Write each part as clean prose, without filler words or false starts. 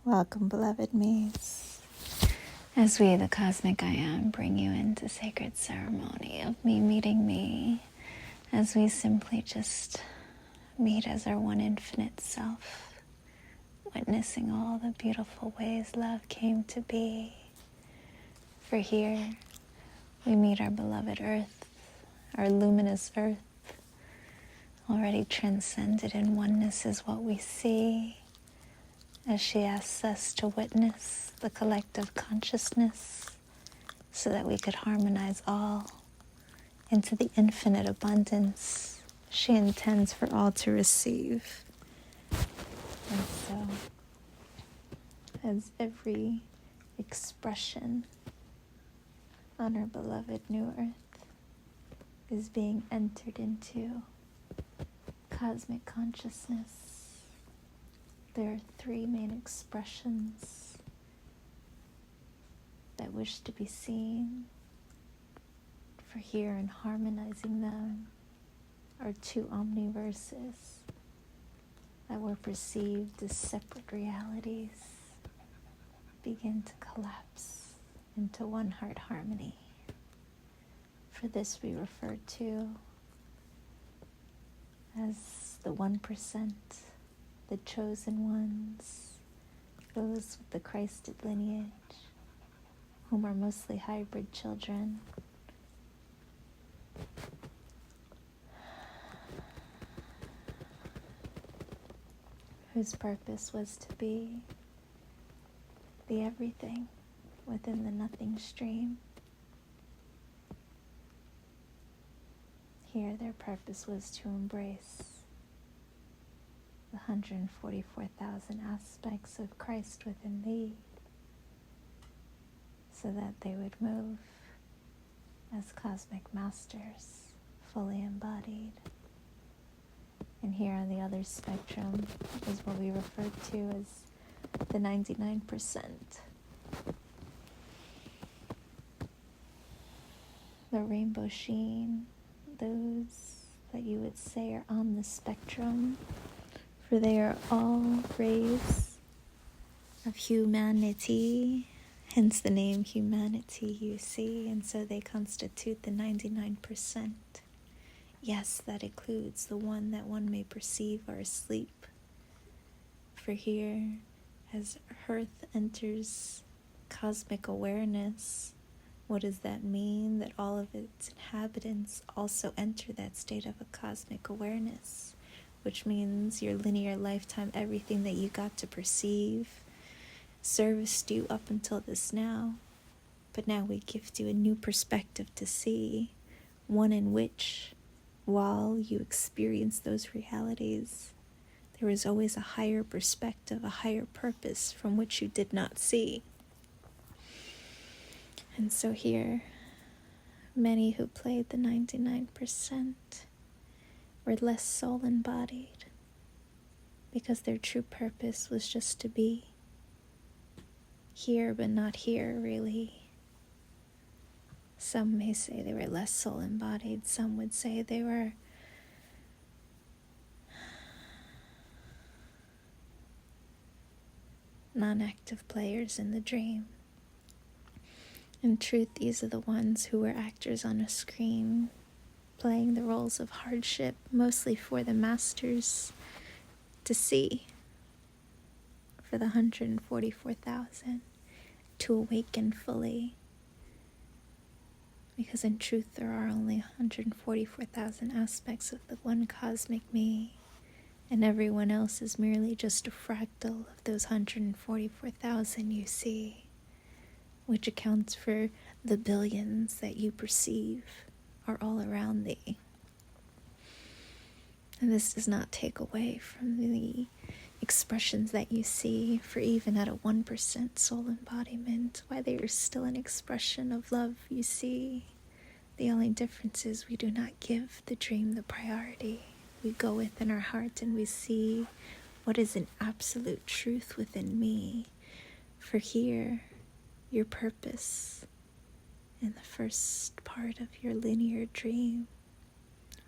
Welcome, beloved me's. As we, the cosmic I am, bring you into sacred ceremony of me meeting me, as we simply just meet as our one infinite self, witnessing all the beautiful ways love came to be. For here, we meet our beloved earth, our luminous earth, already transcended in oneness is what we see, as she asks us to witness the collective consciousness so that we could harmonize all into the infinite abundance she intends for all to receive. And so, as every expression on our beloved new earth is being entered into cosmic consciousness, there are three main expressions that wish to be seen. For here, in harmonizing them, are two Omniverses that were perceived as separate realities begin to collapse into one heart harmony. For this we refer to as the 1%, the chosen ones, those with the Christed lineage, whom are mostly hybrid children, whose purpose was to be the everything within the nothing stream. Here their purpose was to embrace the 144,000 aspects of Christ within thee, so that they would move as cosmic masters, fully embodied. And here on the other spectrum is what we refer to as the 99%. The rainbow sheen, those that you would say are on the spectrum, for they are all rays of humanity, hence the name humanity, you see, and so they constitute the 99%. Yes, that includes the one that one may perceive are asleep. For here, as Earth enters cosmic awareness, what does that mean? That all of its inhabitants also enter that state of a cosmic awareness, which means your linear lifetime, everything that you got to perceive, serviced you up until this now. But now we gift you a new perspective to see, one in which, while you experience those realities, there is always a higher perspective, a higher purpose from which you did not see. And so here, many who played the 99% were less soul embodied, because their true purpose was just to be here, but not here, really. Some may say they were less soul embodied. Some would say they were non-active players in the dream. In truth, these are the ones who were actors on a screen, playing the roles of hardship, mostly for the masters to see, for the 144,000 to awaken fully. Because in truth, there are only 144,000 aspects of the one cosmic me, and everyone else is merely just a fractal of those 144,000 you see, which accounts for the billions that you perceive are all around thee. And this does not take away from the expressions that you see, for even at a 1% soul embodiment, why they are still an expression of love you see. The only difference is we do not give the dream the priority. We go within our heart and we see what is an absolute truth within me. For here, your purpose in the first part of your linear dream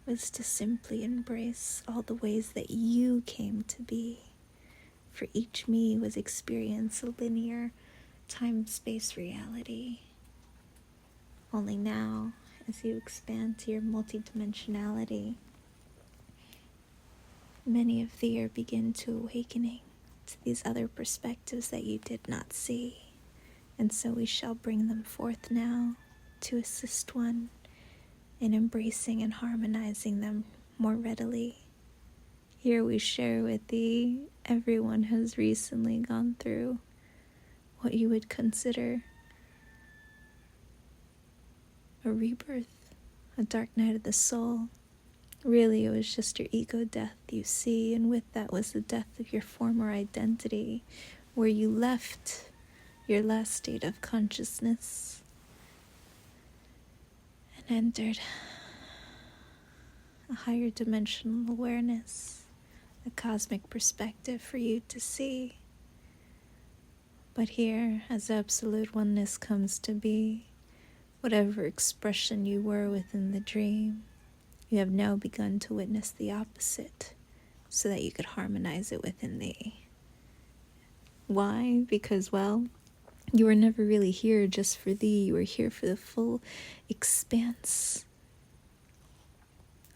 was to simply embrace all the ways that you came to be, for each me was experience a linear time-space reality. Only now, as you expand to your multidimensionality, many of thee are begin to awakening to these other perspectives that you did not see. And so we shall bring them forth now to assist one in embracing and harmonizing them more readily. Here we share with thee everyone has recently gone through what you would consider a rebirth, a dark night of the soul. Really, it was just your ego death, you see, and with that was the death of your former identity, where you left your last state of consciousness and entered a higher dimensional awareness, a cosmic perspective for you to see. But here, as absolute oneness comes to be, whatever expression you were within the dream, you have now begun to witness the opposite, so that you could harmonize it within thee. Why? Because, well, you were never really here just for thee. You were here for the full expanse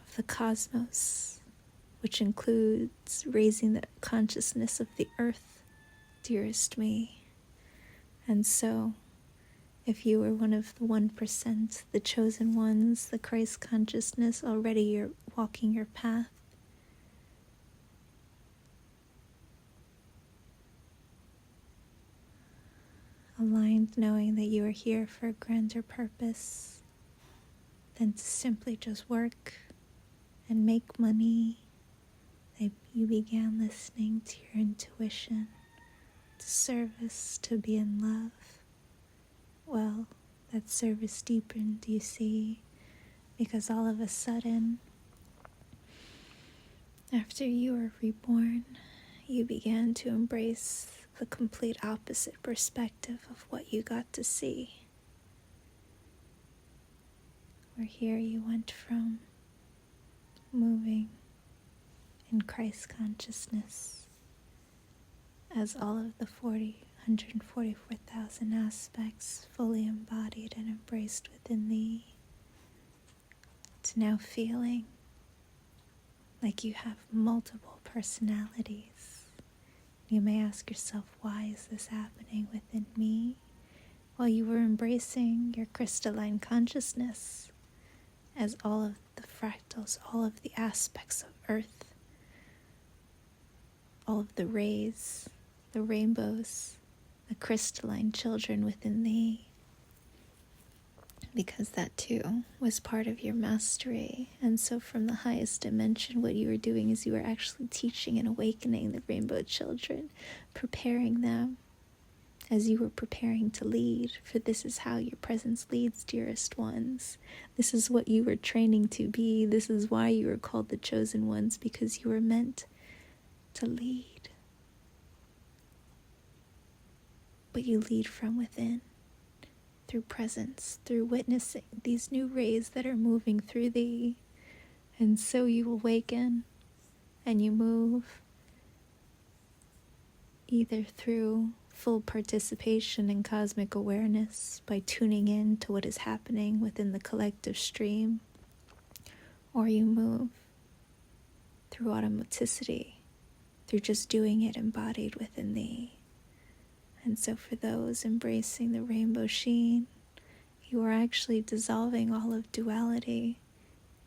of the cosmos, which includes raising the consciousness of the earth, dearest me. And so, if you were one of the 1%, the chosen ones, the Christ consciousness, already you're walking your path. Aligned, knowing that you are here for a grander purpose than to simply just work and make money. That you began listening to your intuition, to service, to be in love. Well, that service deepened, you see, because all of a sudden, after you were reborn, you began to embrace the complete opposite perspective of what you got to see. Where here you went from moving in Christ consciousness as all of the 144,000 aspects fully embodied and embraced within thee, to now feeling like you have multiple personalities. You may ask yourself, why is this happening within me? Well, you were embracing your crystalline consciousness as all of the fractals, all of the aspects of earth, all of the rays, the rainbows, the crystalline children within thee, because that too was part of your mastery. And so from the highest dimension, what you were doing is you were actually teaching and awakening the rainbow children, preparing them as you were preparing to lead, for this is how your presence leads, dearest ones. This is what you were training to be. This is why you were called the chosen ones, because you were meant to lead. But you lead from within, through presence, through witnessing these new rays that are moving through thee. And so you awaken and you move either through full participation in cosmic awareness by tuning in to what is happening within the collective stream, or you move through automaticity, through just doing it embodied within thee. And so for those embracing the rainbow sheen, you are actually dissolving all of duality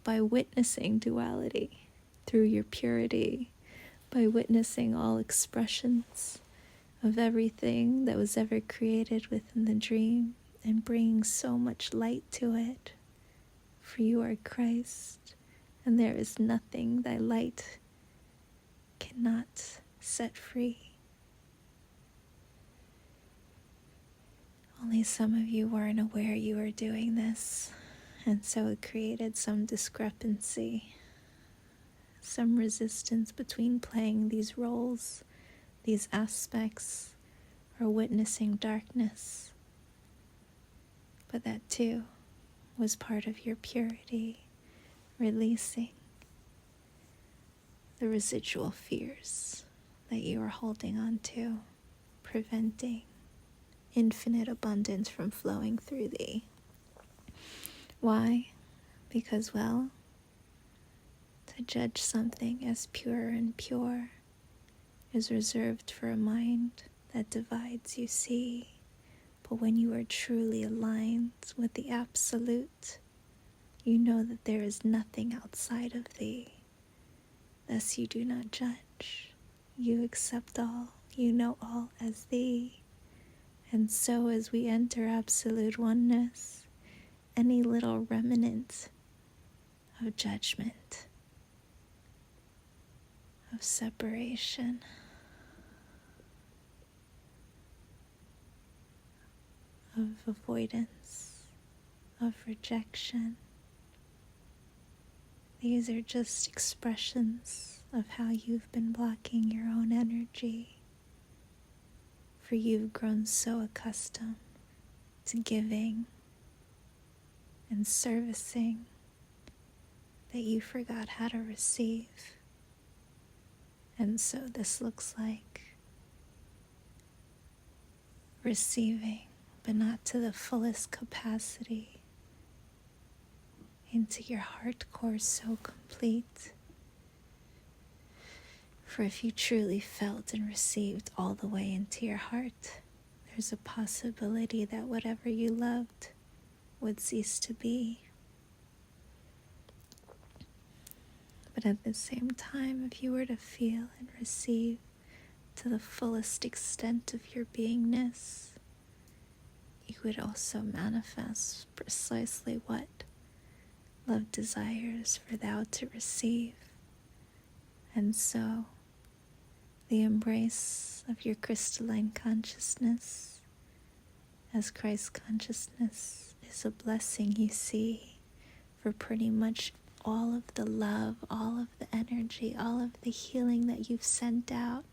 by witnessing duality through your purity, by witnessing all expressions of everything that was ever created within the dream, and bringing so much light to it. For you are Christ, and there is nothing thy light cannot set free. Only some of you weren't aware you were doing this, and so it created some discrepancy, some resistance between playing these roles, these aspects, or witnessing darkness. But that too was part of your purity, releasing the residual fears, that you are holding on to, preventing infinite abundance from flowing through thee. Why? Because, well, to judge something as pure and pure is reserved for a mind that divides, you see. But when you are truly aligned with the Absolute, you know that there is nothing outside of thee. Thus you do not judge. You accept all, you know all as thee. And so as we enter absolute oneness, any little remnant of judgment, of separation, of avoidance, of rejection, these are just expressions of how you've been blocking your own energy. For you've grown so accustomed to giving and servicing that you forgot how to receive. And so this looks like receiving, but not to the fullest capacity, into your heart core so complete. For if you truly felt and received all the way into your heart, there's a possibility that whatever you loved would cease to be. But at the same time, if you were to feel and receive to the fullest extent of your beingness, you would also manifest precisely what love desires for thou to receive. And so, the embrace of your crystalline consciousness as Christ consciousness is a blessing, you see, for pretty much all of the love, all of the energy, all of the healing that you've sent out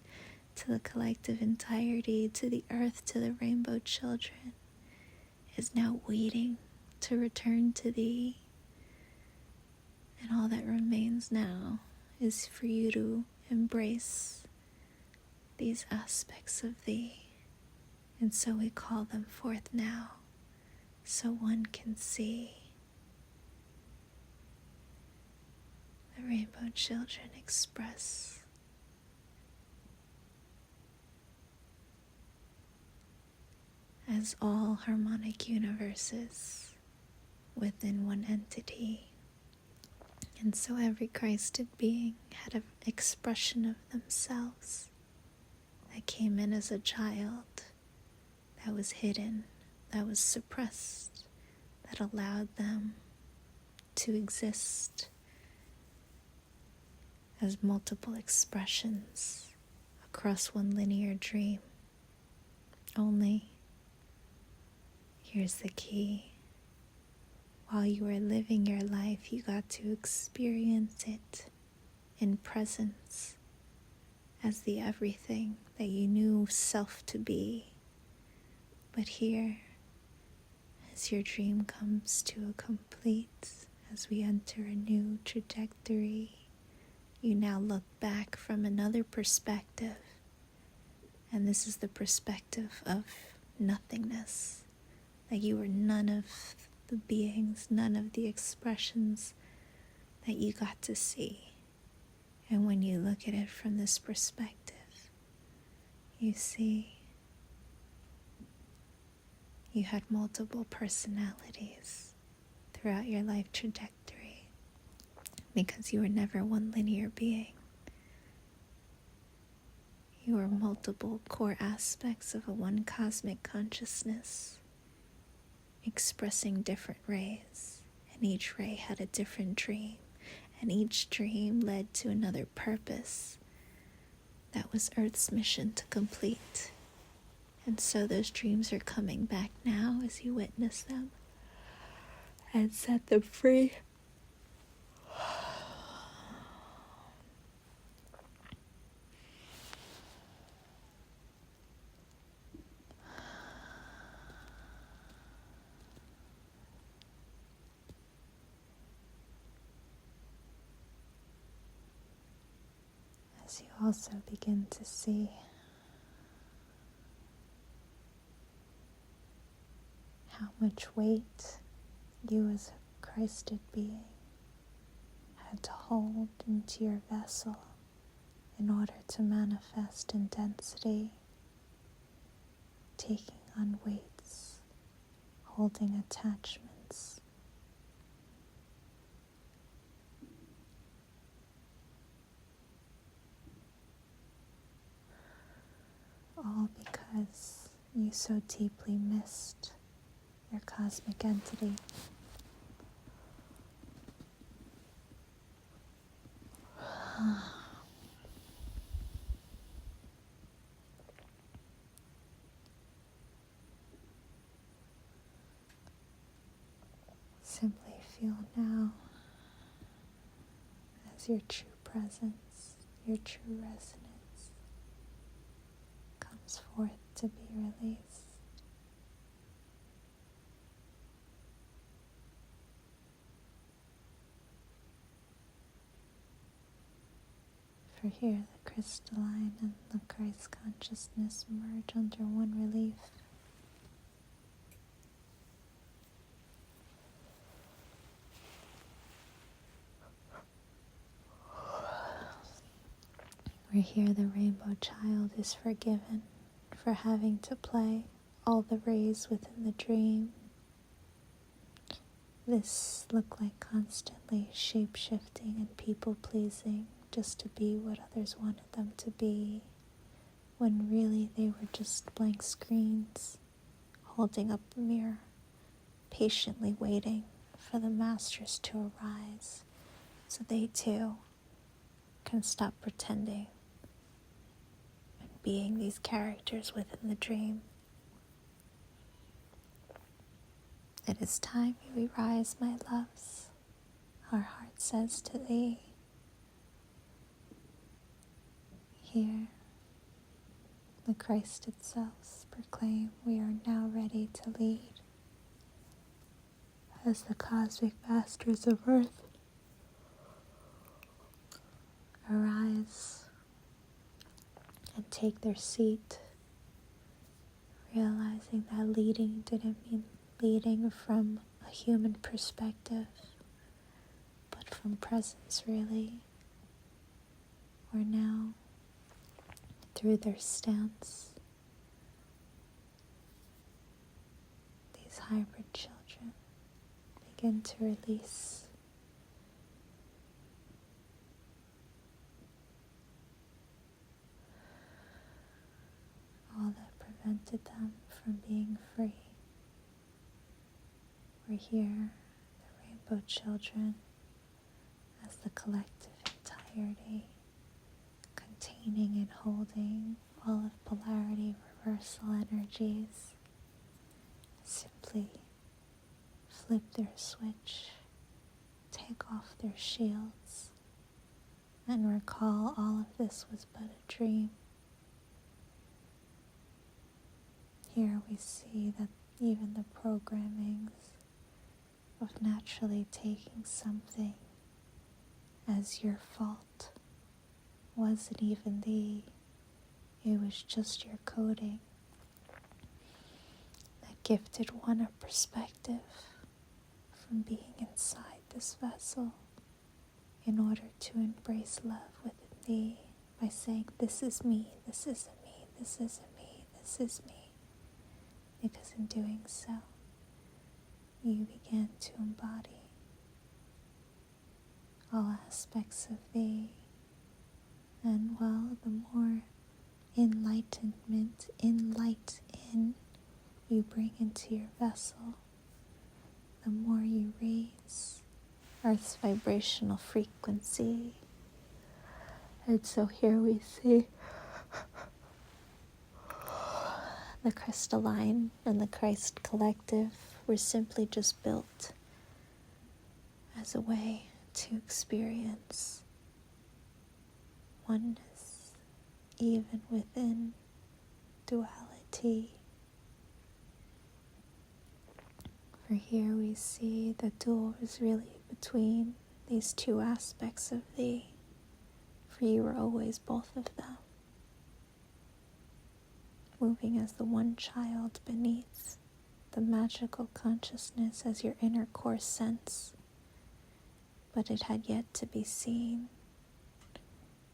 to the collective entirety, to the earth, to the rainbow children, is now waiting to return to thee. And all that remains now is for you to embrace these aspects of thee. And so we call them forth now, so one can see. The rainbow children express as all harmonic universes within one entity. And so every Christed being had an expression of themselves that came in as a child, that was hidden, that was suppressed, that allowed them to exist as multiple expressions across one linear dream. Only, here's the key. While you were living your life, you got to experience it in presence as the everything that you knew self to be. But here, as your dream comes to a complete, as we enter a new trajectory, you now look back from another perspective. And this is the perspective of nothingness, that you were none of the beings, none of the expressions that you got to see. And when you look at it from this perspective, you see you had multiple personalities throughout your life trajectory, because you were never one linear being. You were multiple core aspects of a one cosmic consciousness, expressing different rays, and each ray had a different dream, and each dream led to another purpose that was Earth's mission to complete. And so those dreams are coming back now as you witness them and set them free. as you also begin to see how much weight you as a Christed being had to hold into your vessel in order to manifest in density, taking on weights, holding attachments. All because you so deeply missed your cosmic entity. Simply feel now as your true presence, your true resonance comes forth to be released. For here the crystalline and the Christ consciousness merge under one relief. Where here the rainbow child is forgiven for having to play all the rays within the dream. This looked like constantly shape-shifting and people-pleasing just to be what others wanted them to be, when really they were just blank screens holding up a mirror, patiently waiting for the masters to arise so they too can stop pretending and being these characters within the dream. It is time you arise, my loves, our heart says to thee. Here, the Christ itself proclaim we are now ready to lead as the cosmic masters of earth arise and take their seat, realizing that leading didn't mean leading from a human perspective, but from presence really. Or now, through their stance, these hybrid children begin to release all that prevented them from being free. We're here, the rainbow children, as the collective entirety, containing and holding all of polarity reversal energies. Simply flip their switch, take off their shields, and recall all of this was but a dream. Here we see that even the programmings of naturally taking something as your fault wasn't even thee, it was just your coding that gifted one a perspective from being inside this vessel in order to embrace love within thee by saying, this is me, this isn't me, this isn't me, this is me. Because in doing so, you began to embody all aspects of thee. And well, the more enlightenment, enlight in you bring into your vessel, the more you raise Earth's vibrational frequency. And so here we see the crystalline and the Christ collective were simply just built as a way to experience oneness, even within duality. For here we see the dual is really between these two aspects of thee. for you are always both of them, moving as the one child beneath the magical consciousness as your inner core sense, but it had yet to be seen.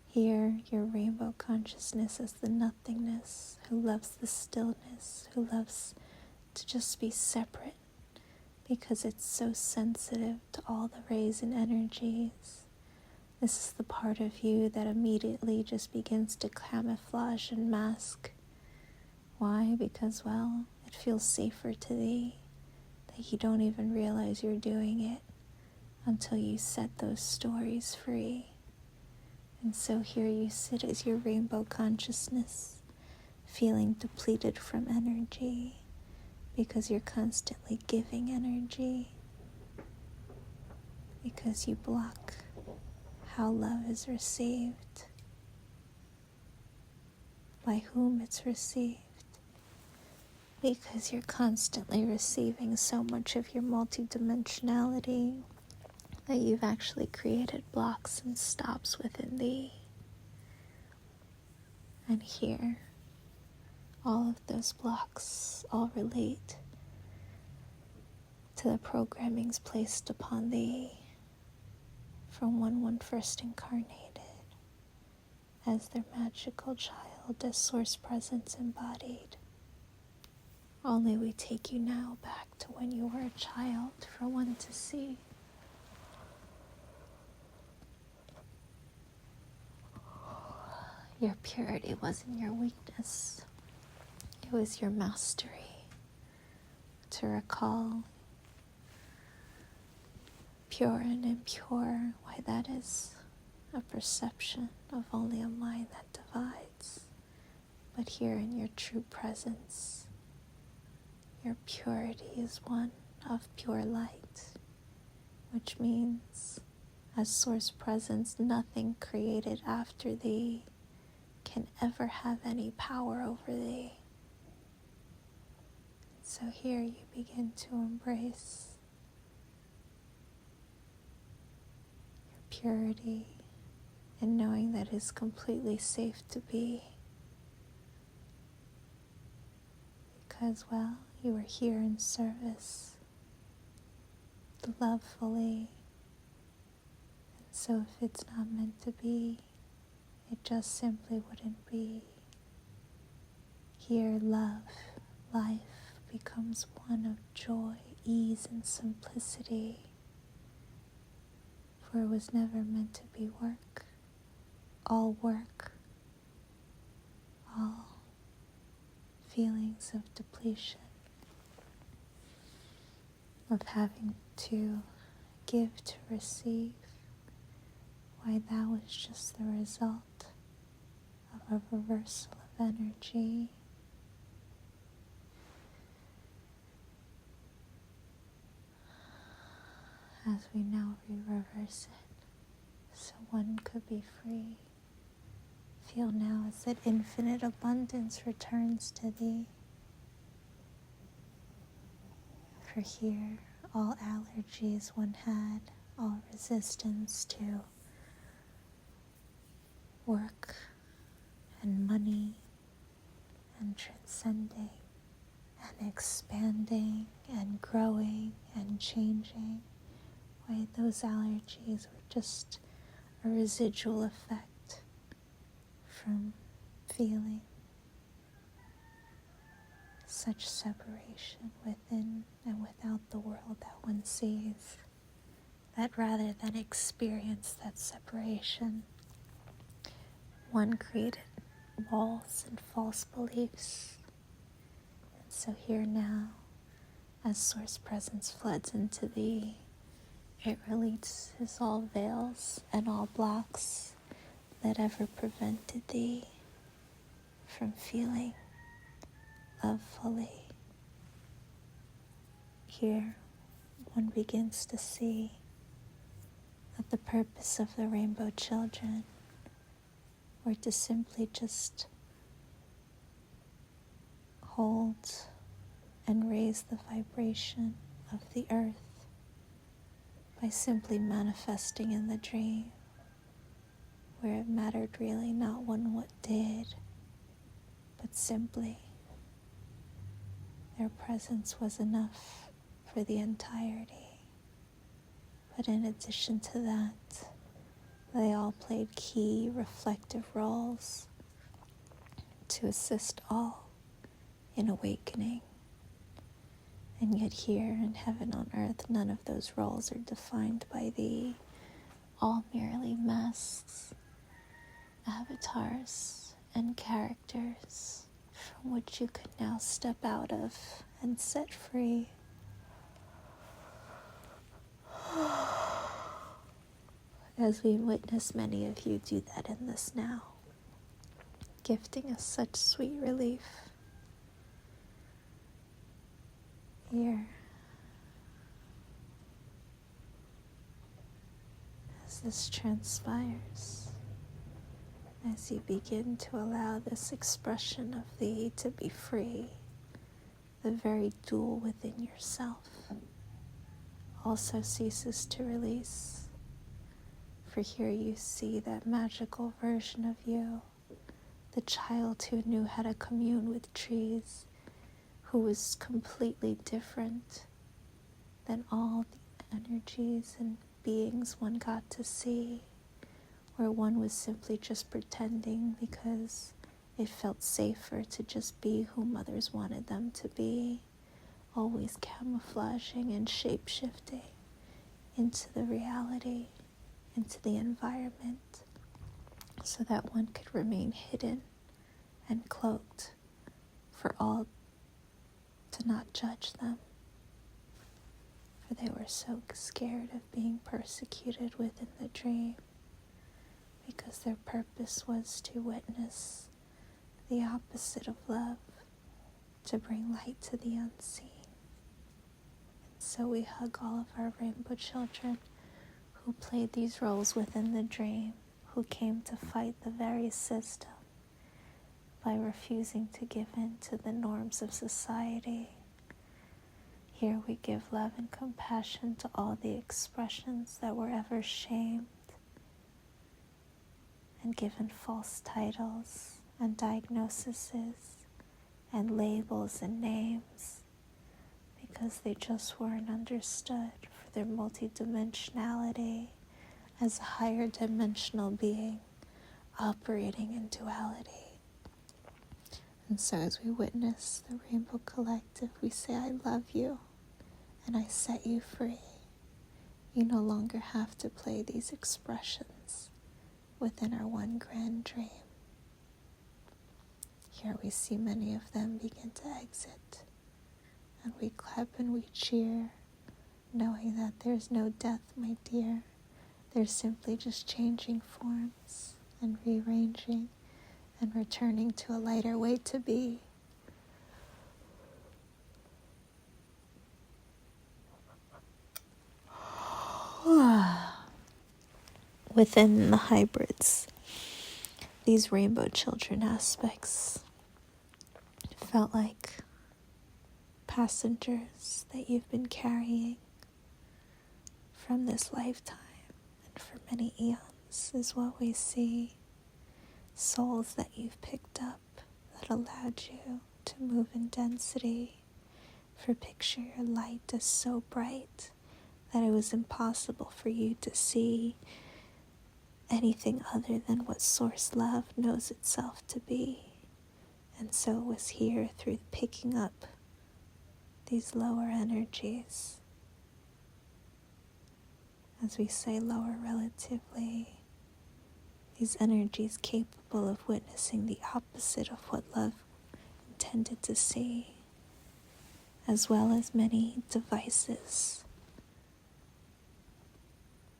Here, your rainbow consciousness is the nothingness, who loves the stillness, who loves to just be separate, because it's so sensitive to all the rays and energies. This is the part of you that immediately just begins to camouflage and mask. Why? Because, well, it feels safer to thee, that you don't even realize you're doing it until you set those stories free. And so here you sit as your rainbow consciousness, feeling depleted from energy, because you're constantly giving energy, because you block how love is received, by whom it's received, because you're constantly receiving so much of your multidimensionality that you've actually created blocks and stops within thee. And here, all of those blocks all relate to the programmings placed upon thee from when one first incarnated as their magical child, as Source Presence embodied. Only we take you now back to when you were a child for one to see. Your purity wasn't your weakness. It was your mastery. To recall pure and impure, why that is a perception of only a mind that divides. But here in your true presence, your purity is one of pure light, which means as Source Presence, nothing created after thee can ever have any power over thee. So here you begin to embrace your purity and knowing that it's completely safe to be. Because, well, you are here in service, lovefully. And so if it's not meant to be, it just simply wouldn't be. Here, love, life becomes one of joy, ease, and simplicity. For it was never meant to be work, all feelings of depletion, of having to give to receive. Why, that was just the result of a reversal of energy. As we now reverse it, so one could be free. Feel now as that infinite abundance returns to thee. For here, all allergies one had, all resistance to work and money and transcending and expanding and growing and changing, why, those allergies were just a residual effect from feeling such separation within and without the world that one sees, that rather than experience that separation, one created walls and false beliefs. And so here now, as Source Presence floods into thee, it releases all veils and all blocks that ever prevented thee from feeling love fully. Here, one begins to see that the purpose of the rainbow children were to simply just hold and raise the vibration of the earth by simply manifesting in the dream where it mattered really not one what did, but simply their presence was enough for the entirety. But in addition to that, they all played key reflective roles to assist all in awakening. And yet here in heaven on earth, none of those roles are defined by thee, all merely masks, avatars, and characters from which you could now step out of and set free. As we witness many of you do that in this now, gifting us such sweet relief. Here, as this transpires, as you begin to allow this expression of thee to be free, the very dual within yourself also ceases to release. For here you see that magical version of you, the child who knew how to commune with trees, who was completely different than all the energies and beings one got to see, where one was simply just pretending because it felt safer to just be who mothers wanted them to be, always camouflaging and shape-shifting into the reality, into the environment, so that one could remain hidden and cloaked for all to not judge them, for they were so scared of being persecuted within the dream, because their purpose was to witness the opposite of love, to bring light to the unseen. And so we hug all of our rainbow children who played these roles within the dream, who came to fight the very system by refusing to give in to the norms of society. Here we give love and compassion to all the expressions that were ever shamed and given false titles and diagnoses and labels and names because they just weren't understood for their multidimensionality as a higher dimensional being operating in duality. And so as we witness the Rainbow Collective, we say, I love you and I set you free. You no longer have to play these expressions within our one grand dream. Here we see many of them begin to exit, and we clap and we cheer, knowing that there's no death, my dear. They're simply just changing forms and rearranging and returning to a lighter way to be. Within the hybrids, these rainbow children aspects felt like passengers that you've been carrying from this lifetime and for many eons is what we see. Souls that you've picked up that allowed you to move in density. For picture your light is so bright that it was impossible for you to see anything other than what source love knows itself to be. And so it was here through picking up these lower energies, as we say lower relatively, these energies capable of witnessing the opposite of what love intended to see, as well as many devices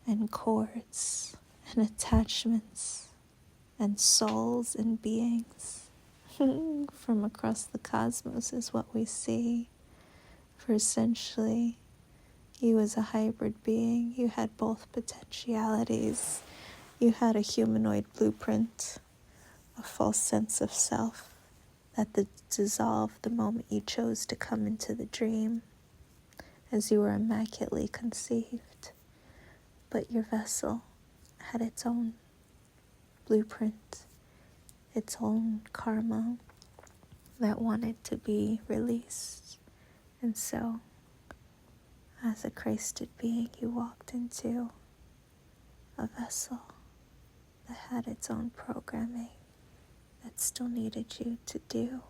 and cords and attachments and souls and beings from across the cosmos is what we see. For essentially, you as a hybrid being, you had both potentialities. You had a humanoid blueprint, a false sense of self that dissolved the moment you chose to come into the dream, as you were immaculately conceived. But your vessel had its own blueprint, its own karma that wanted to be released. And so, as a Christed being, you walked into a vessel that had its own programming that still needed you to do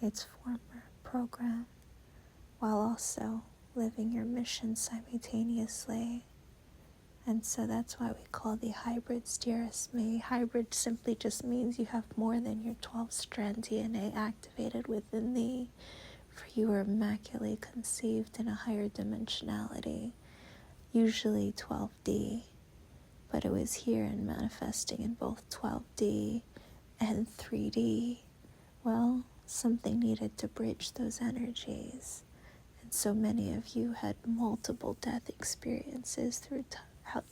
its former program, while also living your mission simultaneously. And so that's why we call the hybrids, dearest me. Hybrid simply just means you have more than your 12-strand DNA activated within thee, for you are immaculately conceived in a higher dimensionality, usually 12D, but it was here and manifesting in both 12D and 3D. Well, something needed to bridge those energies. And so many of you had multiple death experiences throughout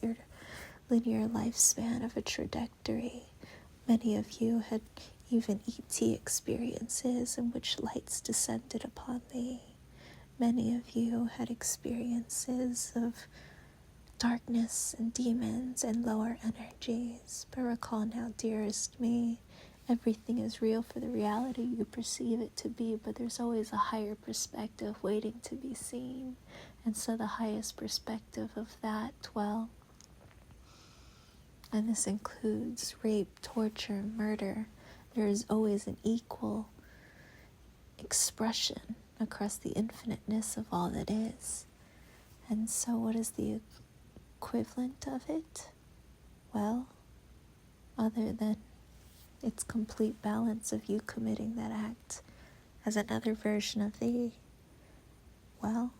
your linear lifespan of a trajectory. Many of you had even ET experiences in which lights descended upon thee. Many of you had experiences of darkness and demons and lower energies. But recall now, dearest me, everything is real for the reality you perceive it to be, but there's always a higher perspective waiting to be seen. And so the highest perspective of that, well, and this includes rape, torture, murder, there is always an equal expression across the infiniteness of all that is. And so what is the equivalent of it? Well, other than its complete balance of you committing that act as another version of thee, well,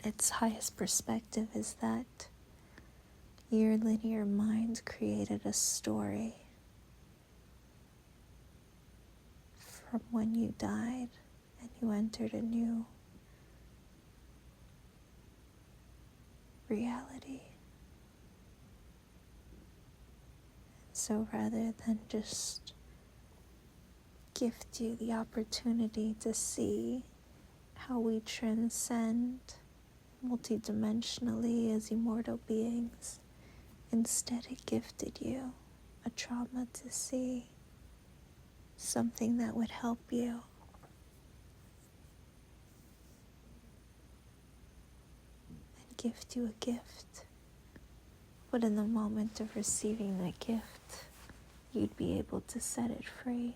its highest perspective is that your linear mind created a story from when you died and you entered a new reality. So rather than just gift you the opportunity to see how we transcend multidimensionally as immortal beings, instead it gifted you a trauma to see something that would help you. And gift you a gift. But in the moment of receiving that gift, you'd be able to set it free.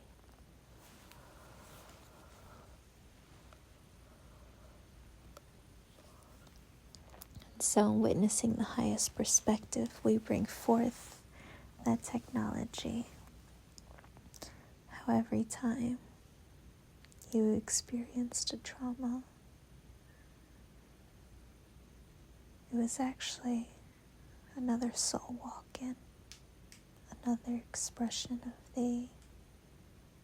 And so in witnessing the highest perspective, we bring forth that technology. How every time you experienced a trauma, it was actually another soul walk-in, another expression of thee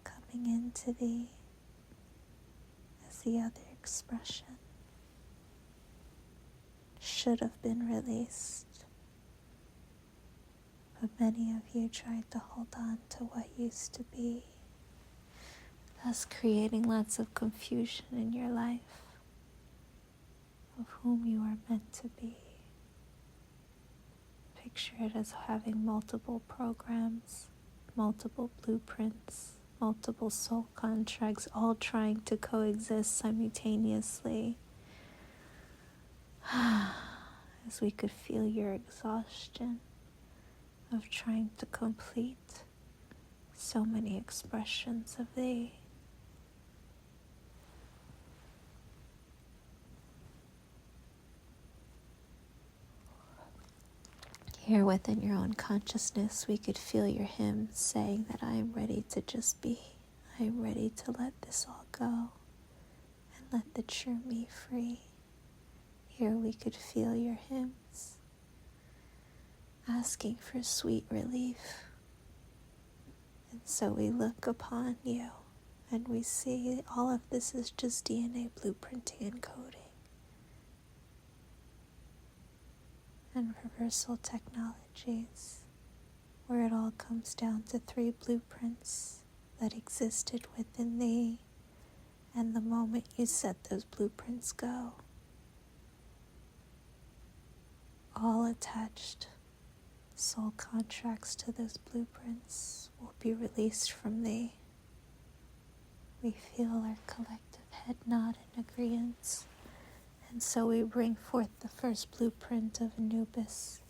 coming into thee as the other expression should have been released. But many of you tried to hold on to what used to be, thus creating lots of confusion in your life of whom you are meant to be. Picture it as having multiple programs, multiple blueprints, multiple soul contracts, all trying to coexist simultaneously. As we could feel your exhaustion of trying to complete so many expressions of thee. Here within your own consciousness, we could feel your hymn saying that I am ready to just be. I am ready to let this all go and let the true me free. Here we could feel your hymns asking for sweet relief. And so we look upon you and we see all of this is just DNA blueprinting and coding. And reversal technologies, where it all comes down to 3 blueprints that existed within thee, and the moment you set those blueprints go, all attached soul contracts to those blueprints will be released from thee. We feel our collective head nod in agreement, and so we bring forth the first blueprint of Anubis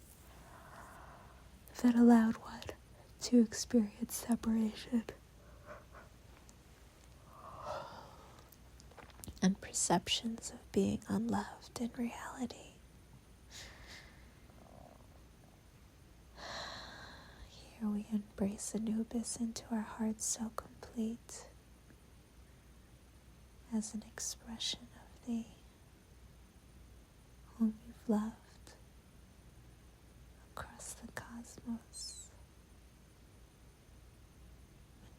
that allowed one to experience separation and perceptions of being unloved in reality. Here we embrace Anubis into our hearts so complete as an expression of thee, whom you've loved across the cosmos.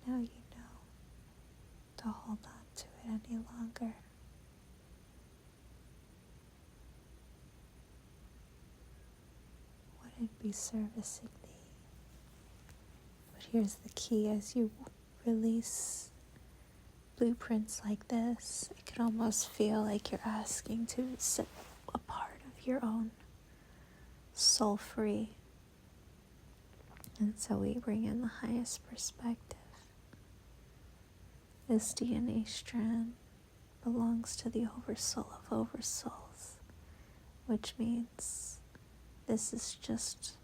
But now you know to hold on to it any longer. Wouldn't be servicing thee. But here's the key: as you release blueprints like this, it can almost feel like you're asking to set a part of your own soul free. And so we bring in the highest perspective. This DNA strand belongs to the oversoul of oversouls, which means this is just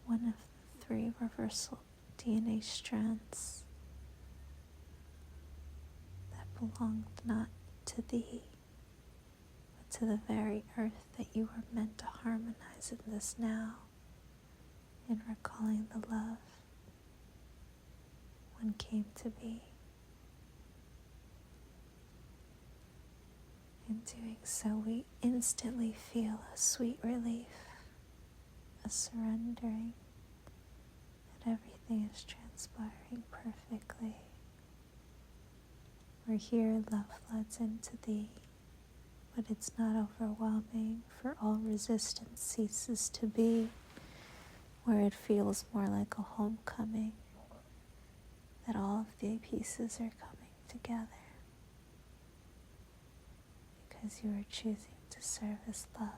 one of the 3 reversal DNA strands that belonged not to thee, but to the very earth that you were meant to harmonize in this now, in recalling the love one came to be. In doing so, we instantly feel a sweet relief, a surrendering, that everything is transpiring perfectly. Where here love floods into thee, but it's not overwhelming, for all resistance ceases to be, where it feels more like a homecoming, that all of the pieces are coming together, because you are choosing to service love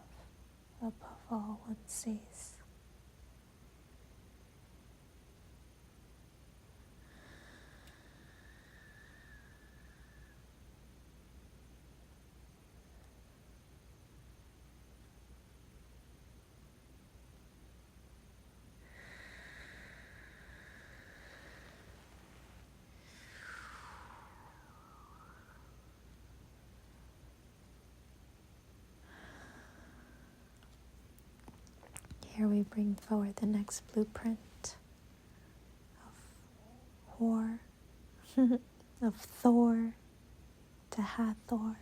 above all one sees. Here we bring forward the next blueprint of war, of Thor to Hathor.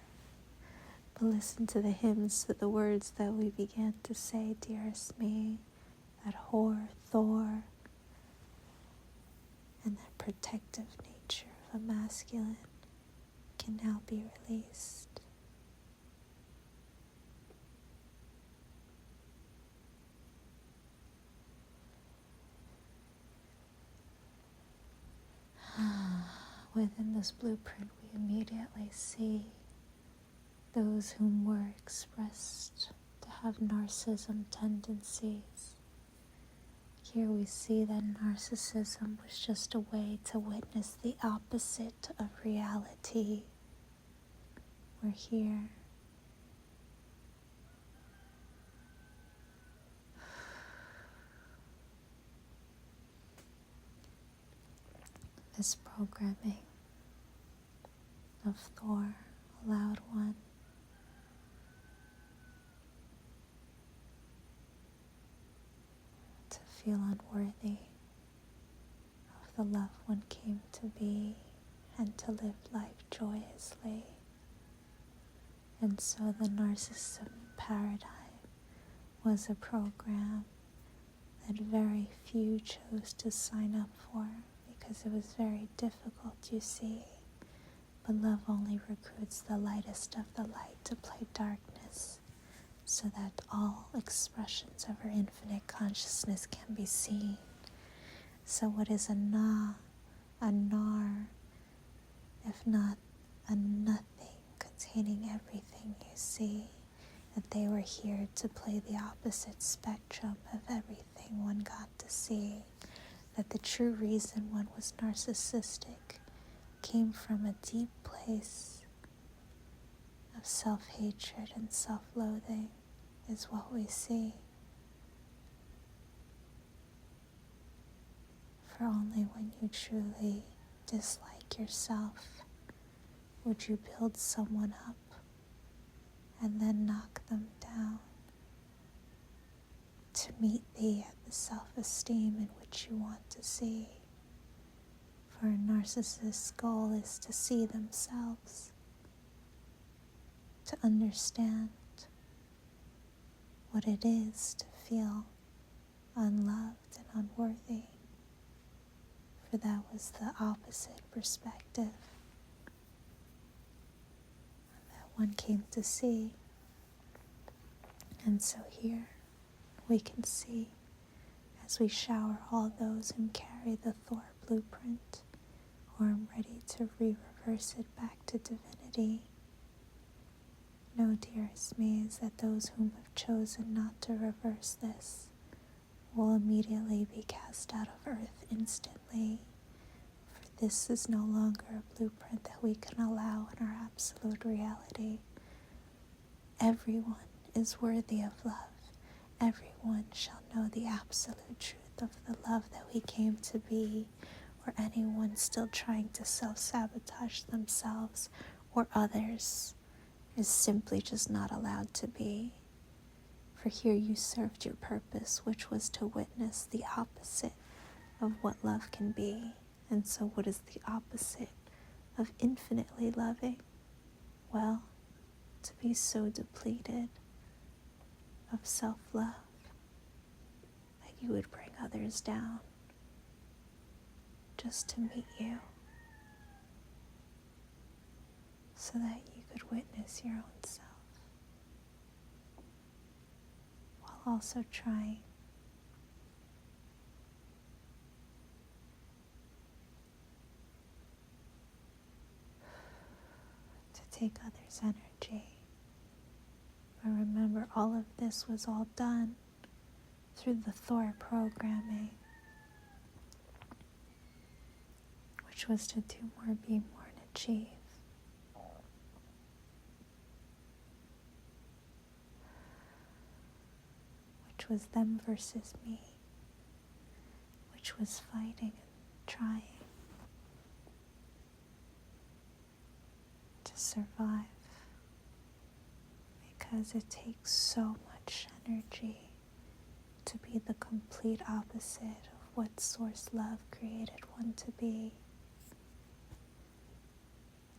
But listen to the hymns, to the words that we began to say, dearest me, that whore, Thor, and that protective nature of the masculine can now be released. Within this blueprint, we immediately see those whom were expressed to have narcissism tendencies. Here we see that narcissism was just a way to witness the opposite of reality. We're here. This programming of Thor, allowed one, to feel unworthy of the love one came to be and to live life joyously. And so the narcissism paradigm was a program that very few chose to sign up for, because it was very difficult, you see. But love only recruits the lightest of the light to play darkness, so that all expressions of our infinite consciousness can be seen. So what is a na, a nar, if not a nothing containing everything you see? that they were here to play the opposite spectrum of everything one got to see, that the true reason one was narcissistic came from a deep place of self-hatred and self-loathing is what we see. For only when you truly dislike yourself would you build someone up and then knock them down to meet thee at the self-esteem in which you want to see. For a narcissist's goal is to see themselves, to understand what it is to feel unloved and unworthy. For that was the opposite perspective that one came to see. And so here we can see, as we shower all those who carry the Thor blueprint, or am ready to reverse it back to divinity. Know, dearest me, is that those whom have chosen not to reverse this will immediately be cast out of earth instantly, for this is no longer a blueprint that we can allow in our absolute reality. Everyone is worthy of love. Everyone shall know the absolute truth of the love that we came to be, or anyone still trying to self-sabotage themselves or others is simply just not allowed to be. For here you served your purpose, which was to witness the opposite of what love can be. And so what is the opposite of infinitely loving? Well, to be so depleted of self-love that you would bring others down just to meet you, so that you could witness your own self, while also trying to take others' energy. But remember, all of this was all done through the Thor programming, which was to do more, be more, and achieve. Which was them versus me, which was fighting and trying to survive, because it takes so much energy to be the complete opposite of what Source Love created one to be.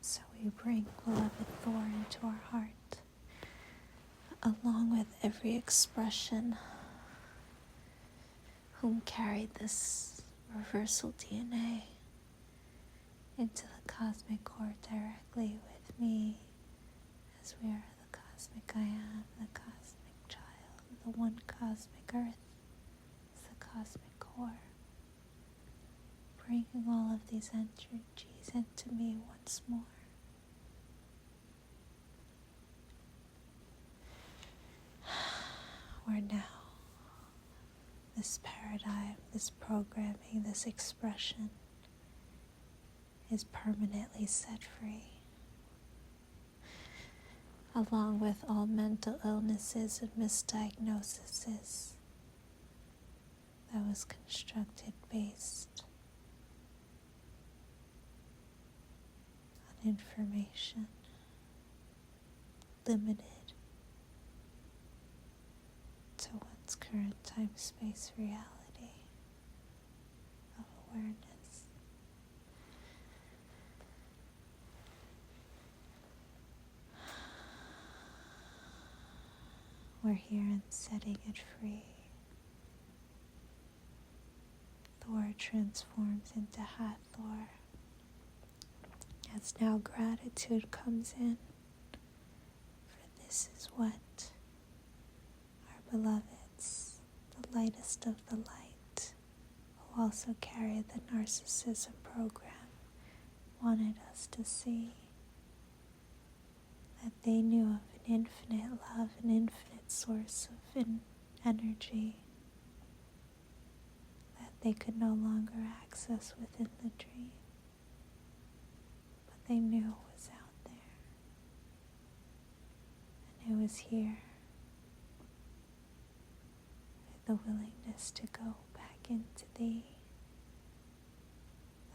So we bring beloved Thor into our heart, along with every expression whom carried this reversal DNA into the cosmic core directly with me, as we are the cosmic I am, the cosmic child, the one cosmic earth is the cosmic core, bringing all of these energies into me once more. Where now this paradigm, this programming, this expression is permanently set free, along with all mental illnesses and misdiagnoses that was constructed based on information limited to one's current time-space reality of awareness. We're here and setting it free. Thor transforms into Hathor, as now gratitude comes in, for this is what our beloveds, the lightest of the light, who also carry the narcissism program, wanted us to see, that they knew of an infinite love, an infinite source of energy that they could no longer access within the dream, but they knew it was out there, and it was here, with the willingness to go back into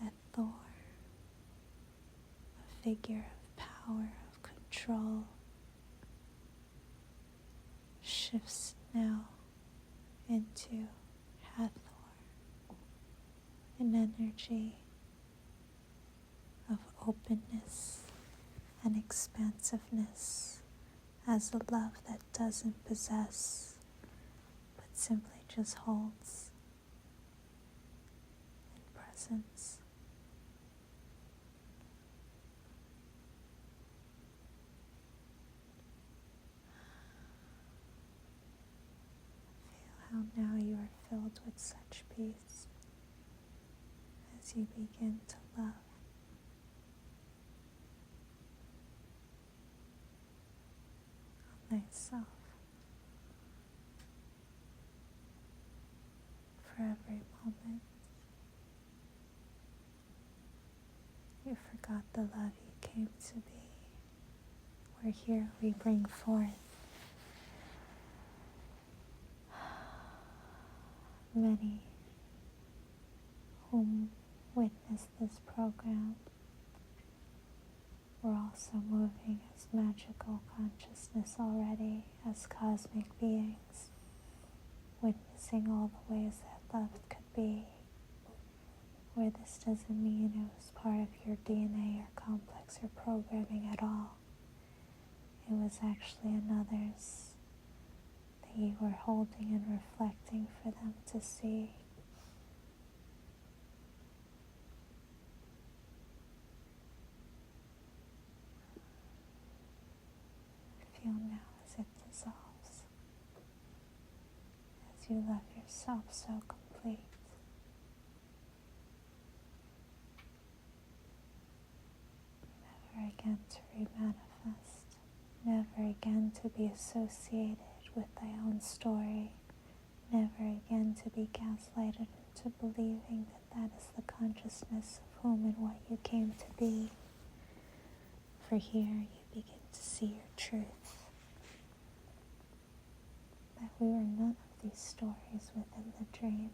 that Thor, a figure of power, of control, shifts now into Hathor, an energy of openness and expansiveness, as a love that doesn't possess, but simply just holds in presence. Feel how now you are filled with such peace as you begin to love thyself for every moment. You forgot the love you came to be. We're here, we bring forth many whom witness this program. We're also moving as magical consciousness already, as cosmic beings, witnessing all the ways that love could be, where this doesn't mean it was part of your DNA or complex or programming at all. It was actually another's that you were holding and reflecting for them to see. Feel now as it dissolves, as you love yourself so complete. Never again to remanifest, never again to be associated with thy own story, never again to be gaslighted into believing that that is the consciousness of whom and what you came to be. For here you begin to see your truth, that we are none of these stories within the dream.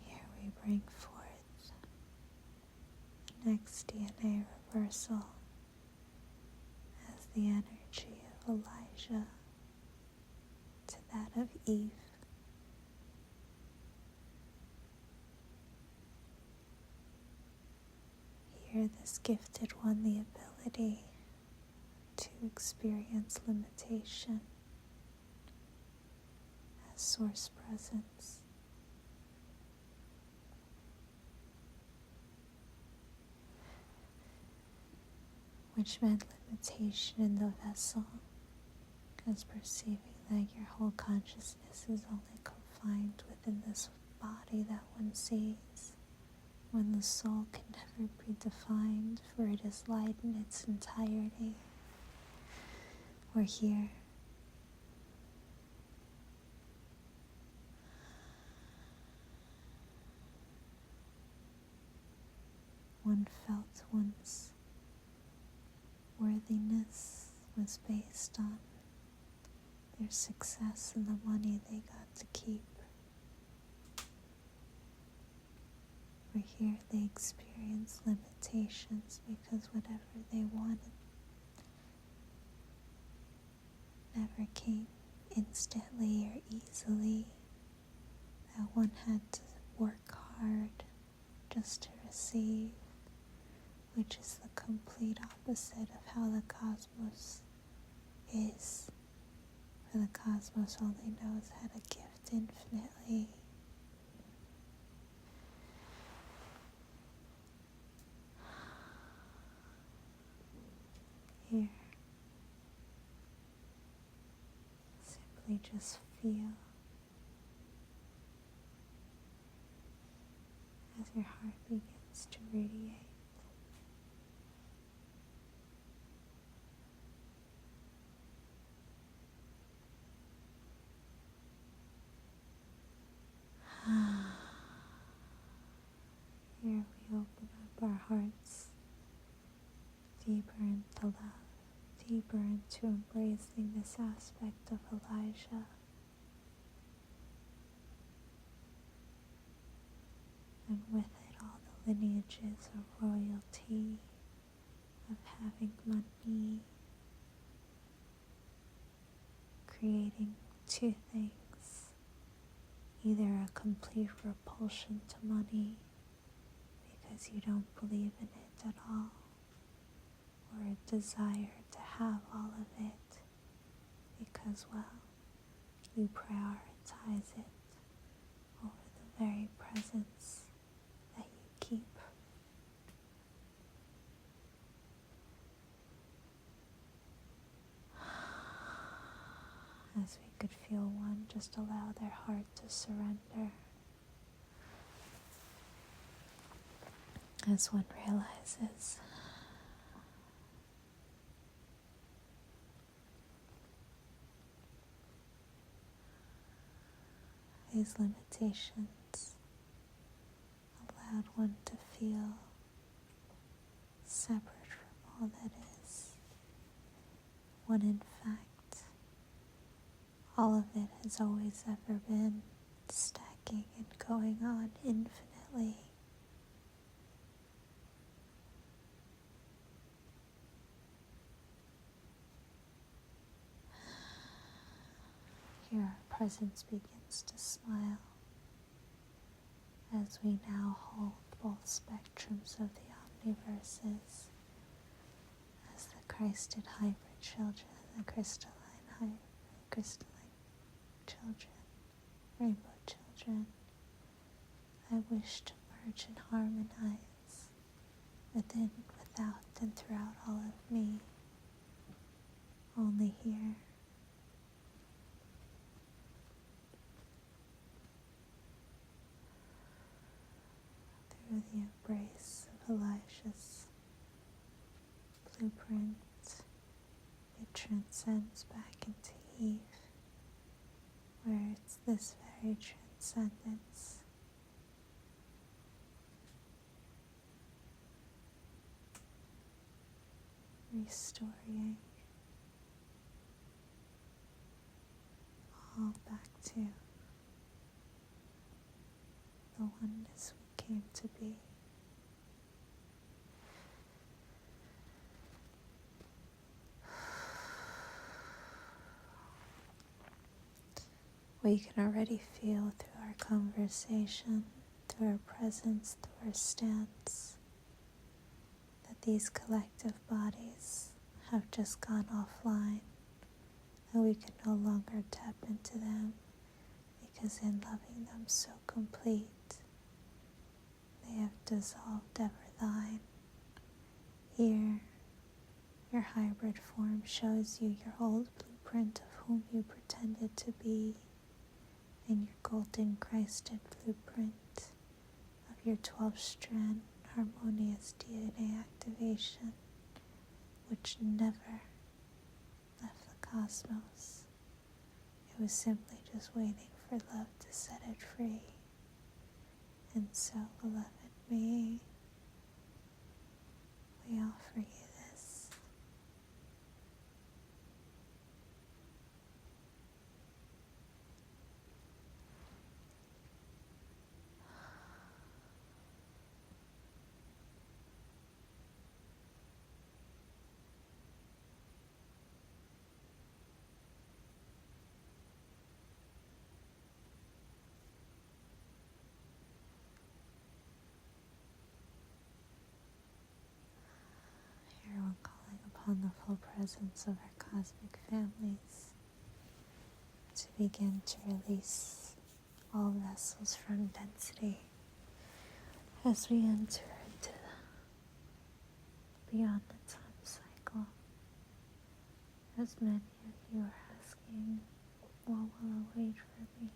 Here we bring forth the next DNA reversal as the energy of Elijah to that of Eve. Here this gifted one the ability to experience limitation as source presence. Which meant limitation in the vessel, as perceiving that your whole consciousness is only confined within this body that one sees, when the soul can never be defined, for it is light in its entirety. We're here. One felt one's worthiness was based on their success and the money they got to keep. For here they experienced limitations because whatever they wanted never came instantly or easily, that one had to work hard just to receive, which is the complete opposite of how the cosmos is. For the cosmos only knows how to gift infinitely. simply just feel as your heart begins to radiate. Here we open up our hearts deeper into love, deeper into embracing this aspect of Elijah. And with it all the lineages of royalty, of having money, creating two things, either a complete repulsion to money because you don't believe in it at all, or a desire to have all of it because, well, you prioritize it over the very presence that you keep. As we could feel one, just allow their heart to surrender. As one realizes these limitations allowed one to feel separate from all that is, when in fact all of it has always ever been stacking and going on infinitely. Here our presence begins to smile as we now hold both spectrums of the Omniverses as the Christed hybrid children, the crystalline children, rainbow children. I wish to merge and harmonize within, without, and throughout all of me, only here. Through the embrace of Elijah's blueprint, it transcends back into Eve, where it's this very transcendence restoring all back to the oneness we came to be. We can already feel through our conversation, through our presence, through our stance, that these collective bodies have just gone offline, and we can no longer tap into them, because in loving them so complete, they have dissolved ever thine. Here, your hybrid form shows you your old blueprint of whom you pretended to be, and your golden Christed blueprint of your 12-strand harmonious DNA activation, which never left the cosmos. It was simply just waiting for love to set it free. And so, beloved me, we offer you this. Here we're calling upon the full presence of our cosmic families to begin to release all vessels from density as we enter into the beyond the time cycle. As many of you are asking, what will await for thee.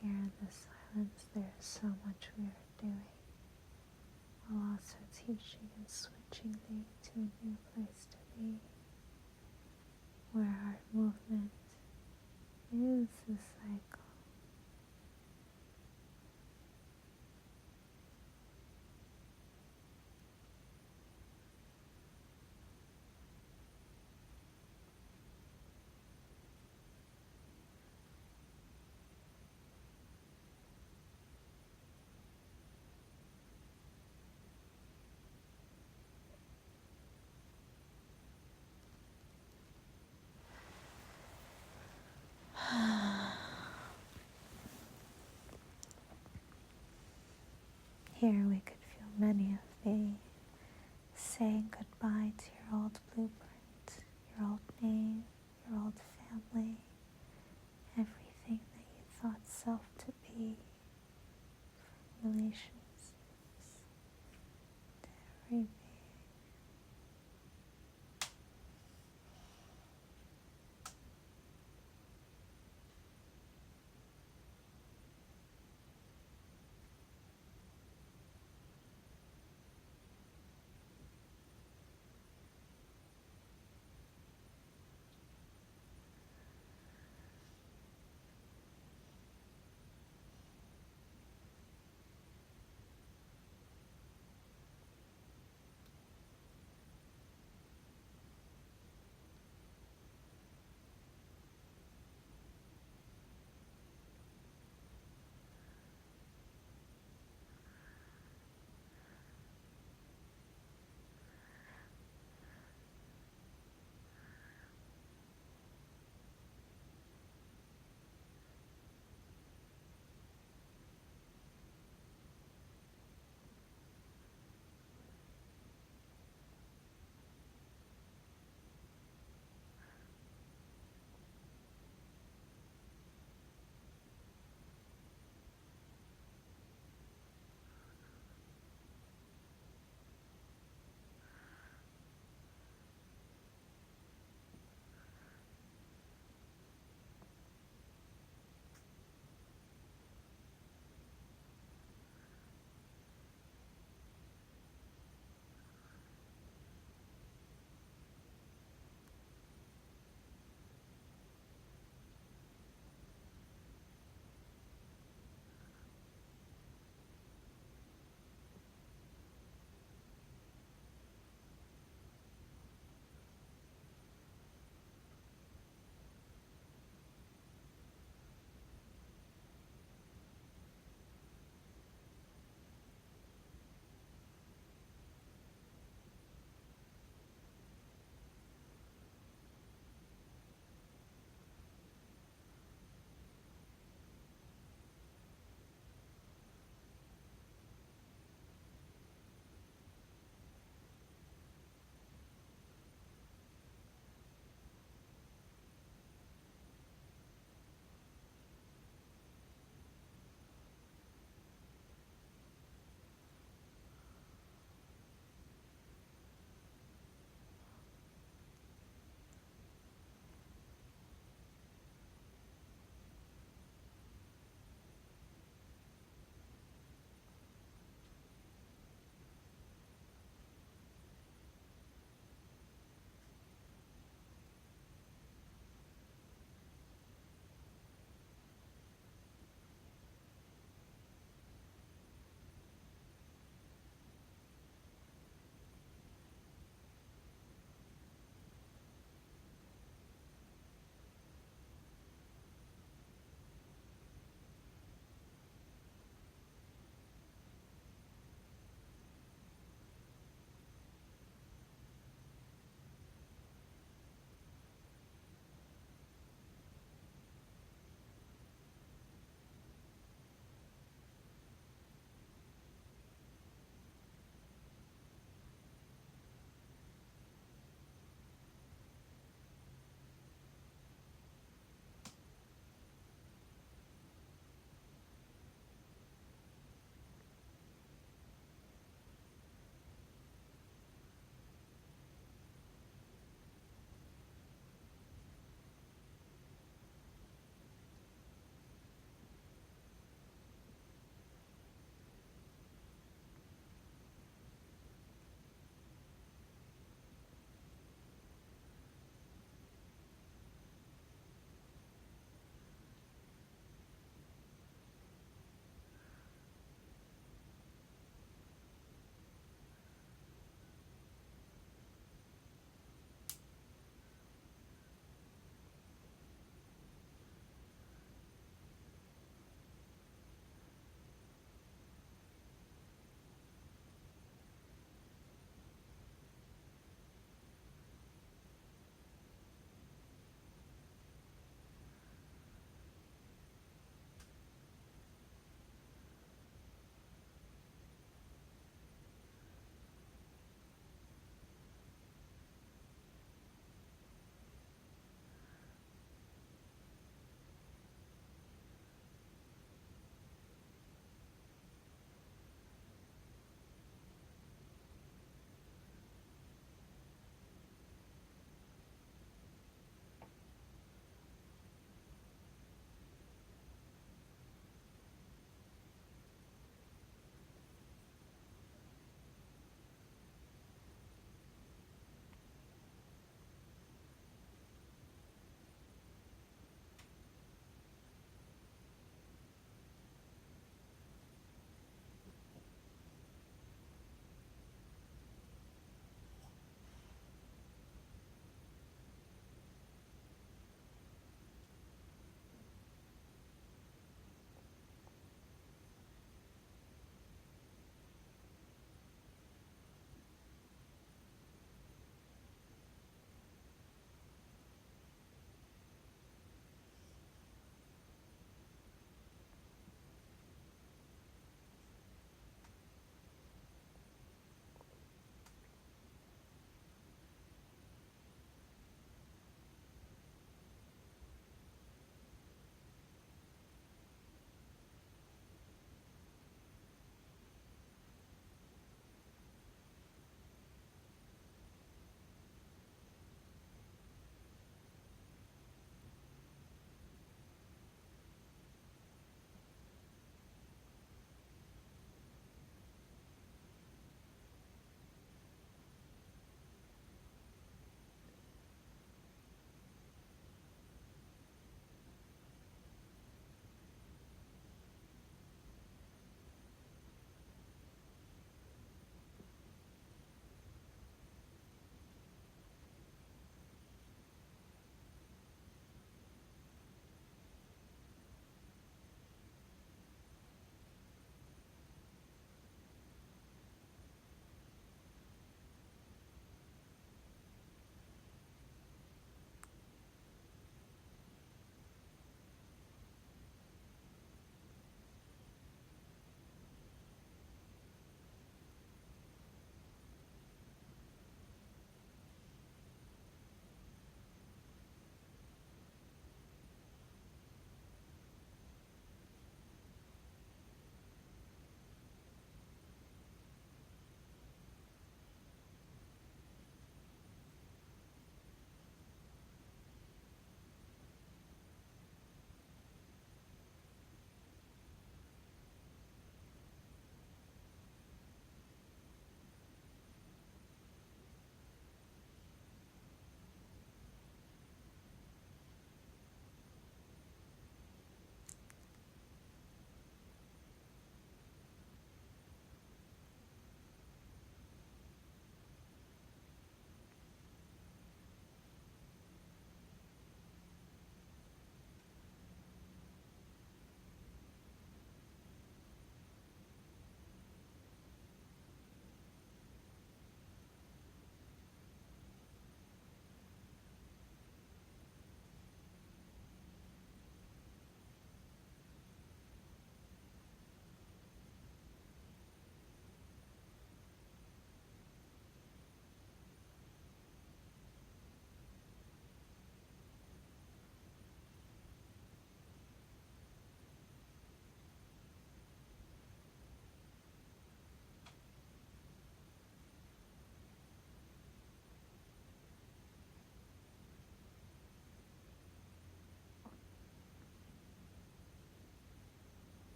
Here in the silence there is so much we are doing, while also teaching and switching thee to a new place to be, where our movement is the cycle. Here we could feel many of thee saying goodbye to your old blueprint, your old name, your old family, everything that you thought self to be, from relationship